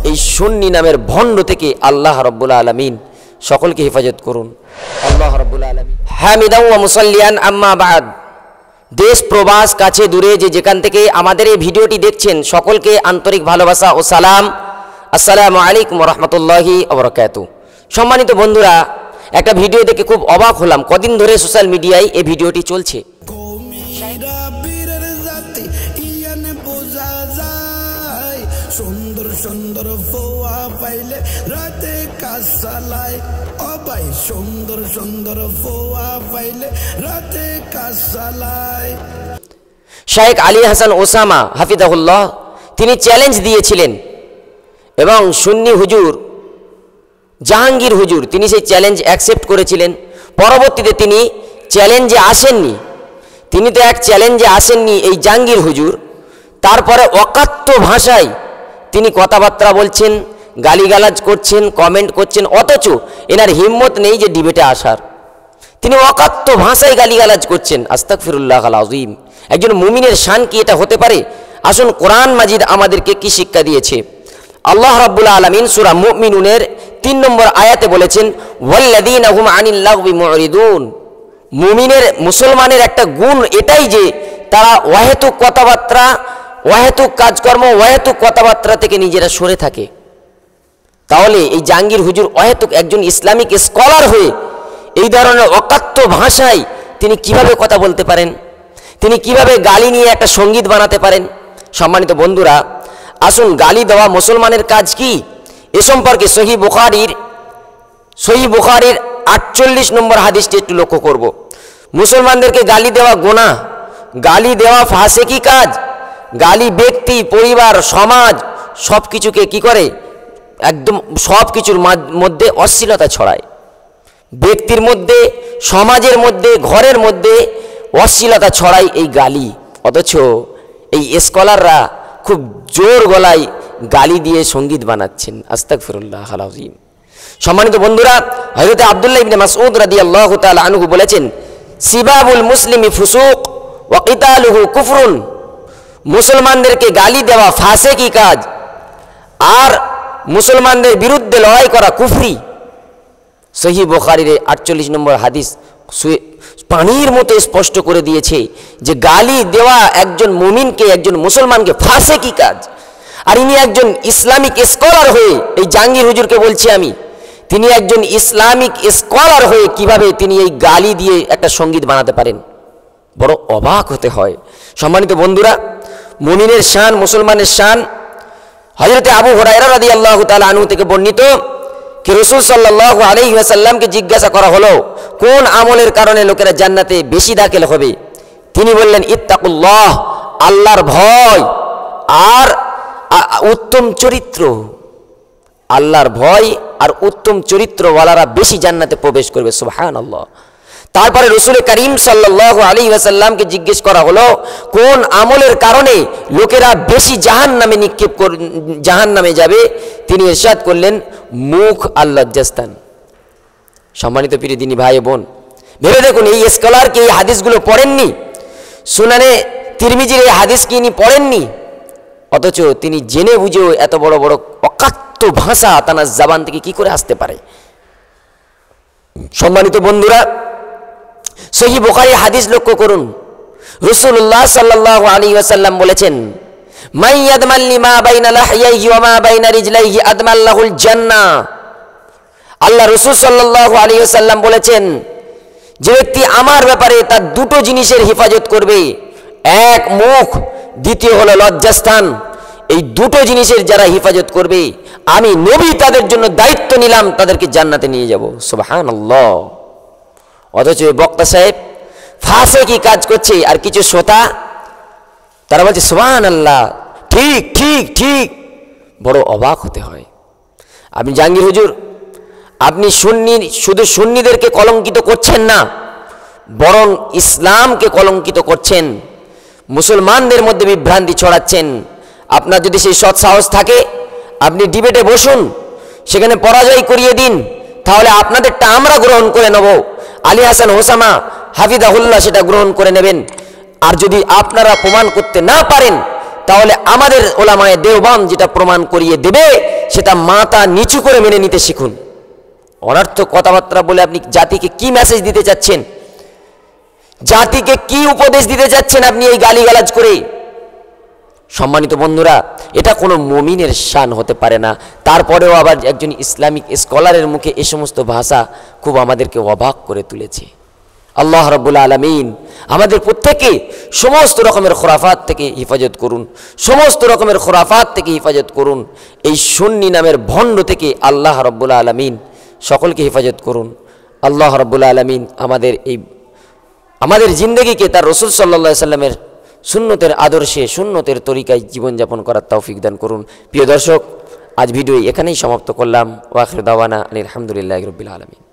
এই সুন্নি নামের ভণ্ড থেকে আল্লাহ রাব্বুল আলামিন সকলকে হেফাজত করুন। আল্লাহ রাব্বুল আলামিন। হামিদান ওয়া মুসাল্লিয়ান আম্মা বাদ। দেশ প্রবাস কাছে দূরে যে যেখান থেকে আমাদের এই ভিডিওটি দেখছেন সকলকে আন্তরিক ভালোবাসা ও সালাম। আসসালামু আলাইকুম ওয়া রাহমাতুল্লাহি ওয়া বারাকাতুহু। সম্মানিত বন্ধুরা, একটা ভিডিও দেখে খুব অবাক হলাম। কদিন ধরে সোশ্যাল মিডিয়ায় এই ভিডিওটি চলছে। সুন্দর সুন্দর ফোয়া পাইলে রাতে কাজ চালায়, ও ভাই সুন্দর সুন্দর ফোয়া পাইলে রাতে কাজ চালায়। শেখ আলী হাসান ওসামা হাফিজাহুল্লাহ তিনি চ্যালেঞ্জ দিয়েছিলেন এবং সুন্নি হুজুর জাহাঙ্গীর হুজুর তিনি সেই চ্যালেঞ্জ অ্যাকসেপ্ট করেছিলেন। পরবর্তীতে তিনি চ্যালেঞ্জে আসেননি, তিনি তো এক চ্যালেঞ্জে আসেননি এই জাহাঙ্গীর হুজুর। তারপরে অকাট্য ভাষায় তিনি কথাবার্তা বলছেন, গালিগালাজ করছেন, কমেন্ট করছেন, অথচ এনার হিম্মত নেই যে ডিবেটে আসার। তিনি অকাট্য ভাষায় গালিগালাজ করছেন। আস্তাগফিরুল্লাহল আযীম। একজন মুমিনের শান কি এটা হতে পারে? আসুন কোরআন মাজিদ আমাদেরকে কি শিক্ষা দিয়েছে। আল্লাহ রাব্বুল আলামিন সূরা মুমিনুনের 3 নম্বর আয়াতে বলেছেন, ওয়াল্লাযীনা হুম আনিল লাগবি মুরিদুন। মুসলমানের একটা গুণ এটাই যে তারা অহেতুক কথাবার্তা, অহেতুক কাজকর্ম, অহেতুক কথাবার্তা থেকে নিজেরা সরে থাকে। তাহলে এই জাহাঙ্গীর হুজুর অহেতুক একজন ইসলামিক স্কলার হয়ে এই ধরনের অকাট্য ভাষায় তিনি কিভাবে কথা বলতে পারেন? তিনি কিভাবে গালি নিয়ে একটা সঙ্গীত বানাতে পারেন? সম্মানিত বন্ধুরা, আসুন গালি দেওয়া মুসলমানের কাজ কি এ সম্পর্কে সহিহ বুখারীর 48 নম্বর হাদিসটি একটু লক্ষ্য করব। মুসলমানদেরকে গালি দেওয়া গুনাহ, গালি দেওয়া ফাসেকি কাজ। গালি ব্যক্তি, পরিবার, সমাজ সব কিছুকে কি করে? একদম সব কিছুর মধ্যে অশ্লীলতা ছড়ায়। ব্যক্তির মধ্যে, সমাজের মধ্যে, ঘরের মধ্যে অশ্লীলতা ছড়ায় এই গালি। অথচ এই স্কলাররা খুব জোর গলায় গালি দিয়ে সঙ্গীত বানাচ্ছেন। আস্তাগফিরুল্লাহল আযীম। সম্মানিত বন্ধুরা, হযরত আব্দুল্লাহ ইবনে মাসউদ রাদিয়াল্লাহু তাআলা আনহু বলেছেন, সিবাবুল মুসলিমি ফুসুক ওয়া কিতালুহু কুফরুন। মুসলমানদেরকে গালি দেওয়া ফাসেকি কাজ, আর মুসলমানদের বিরুদ্ধে লড়াই করা কুফরি। সহিহ বুখারীর 48 নম্বর হাদিস পানির মতো স্পষ্ট করে দিয়েছে যে গালি দেওয়া একজন মুমিনকে, একজন মুসলমানকে ফাসেকি কাজ। আর ইনি একজন ইসলামিক স্কলার হয়ে, এই জাহাঙ্গীর হুজুরকে বলছি আমি, তিনি একজন ইসলামিক স্কলার হয়ে কিভাবে তিনি এই গালি দিয়ে একটা সঙ্গীত বানাতে পারেন? বড় অবাক হতে হয়। সম্মানিত বন্ধুরা, মুমিনের শান, মুসলমানের শান। হযরত আবু হুরায়রা রাদিয়াল্লাহু তাআলা আনহু থেকে বর্ণিত যে রাসূল সাল্লাল্লাহু আলাইহি ওয়াসাল্লামকে জিজ্ঞাসা করা হলো, কোন আমলের কারণে লোকেরা জান্নাতে বেশি দাখিল হবে? তিনি বললেন, ইত্তাকুল্লাহ, আল্লাহর ভয় আর উত্তম চরিত্র। আল্লাহর ভয় আর উত্তম চরিত্রওয়ালারা বেশি জান্নাতে প্রবেশ করবে। সুবহানাল্লাহ। তারপরে রাসূল করিম সাল্লাল্লাহু আলাইহি ওয়াসাল্লামকে জিজ্ঞেস করা হলো, কোন আমলের কারণে লোকেরা বেশি জাহান্নামে যাবে? তিনি ইরশাদ করলেন, মুখ আর লজ্জাস্থান। সম্মানিত প্রিয় দিনী ভাই বোন, ভেবে দেখুন, এই স্কলার কি এই হাদিসগুলো পড়েননি? সুনানে তিরমিজির এই হাদিস কি ইনি পড়েননি? অথচ তিনি জেনে বুঝেও এত বড় বড় অকাট্য ভাষা তার জবান থেকে কি করে আসতে পারে? সম্মানিত বন্ধুরা, সহিহ বুখারীর হাদিস লক্ষ্য করুন। রাসূলুল্লাহ সাল্লাল্লাহু আলাইহি ওয়াসাল্লাম বলেছেন, মান ইয়াদমান লিমা বাইনা লাহইয়াহি ওয়া মা বাইনা রিজলাইহি আদমাল্লাহুল জান্নাহ। আল্লাহ রাসূল সাল্লাল্লাহু আলাইহি ওয়াসাল্লাম বলেছেন, যে ব্যক্তি আমার ব্যাপারে তার দুটো জিনিসের হেফাজত করবে, এক মুখ, দ্বিতীয় হলো লজ্জাস্থান, এই দুটো জিনিসের যারা হেফাজত করবে, আমি নবী তাদের জন্য দায়িত্ব নিলাম, তাদেরকে জান্নাতে নিয়ে যাব। সুবহানাল্লাহ। অথচ বক্তা সাহেব ফাসেকি কাজ করছে, আর কিছু শ্রোতা তারা বলছে সুবহানাল্লাহ, ঠিক ঠিক ঠিক। বড় অবাক হতে হয়। আপনি জাহাঙ্গীর হুজুর, আপনি শুধু সুন্নিদেরকে কলঙ্কিত করছেন না, বরং ইসলামকে কলঙ্কিত করছেন, মুসলমানদের মধ্যে বিভ্রান্তি ছড়াচ্ছেন। আপনার যদি সেই সৎ সাহস থাকে, আপনি ডিবেটে বসুন, সেখানে পরাজয় করিয়ে দিন, তাহলে আপনাদেরটা আমরা গ্রহণ করে নেব। আলী হাসান হোসামা হাফিজাহুল্লাহ সেটা গ্রহণ করে নেবেন। আর যদি আপনারা প্রমাণ করতে না পারেন তাহলে আমাদের ওলামায়ে দেওবন্দ যেটা প্রমাণ করিয়ে দেবে সেটা মাথা নিচু করে মেনে নিতে শিখুন। অনর্থক কথাবার্তা বলে আপনি জাতিকে কি মেসেজ দিতে চাচ্ছেন, জাতিকে কি উপদেশ দিতে চাচ্ছেন আপনি এই গালিগালাজ করে? সম্মানিত বন্ধুরা, এটা কোনো মুমিনের শান হতে পারে না। তারপরেও আবার একজন ইসলামিক স্কলারের মুখে এ সমস্ত ভাষা খুব আমাদেরকে অবাক করে তুলেছে। আল্লাহ রাব্বুল আলামিন আমাদের প্রত্যেককে সমস্ত রকমের খুরাফাত থেকে হেফাজত করুন, সমস্ত রকমের খুরাফাত থেকে হেফাজত করুন। এই সুন্নি নামের ভণ্ড থেকে আল্লাহ রাব্বুল আলামিন সকলকে হেফাজত করুন। আল্লাহ রাব্বুল আলামিন আমাদের জিন্দগিকে তার রাসূল সাল্লাল্লাহু আলাইহি সাল্লামের সুন্নতের আদর্শে, সুন্নতের তরিকায় জীবনযাপন করার তৌফিক দান করুন। প্রিয় দর্শক, আজ ভিডিও এখানেই সমাপ্ত করলাম। ওয়া আখিরু দাওয়ানা আলহামদুলিল্লাহি রাব্বিল আলামিন।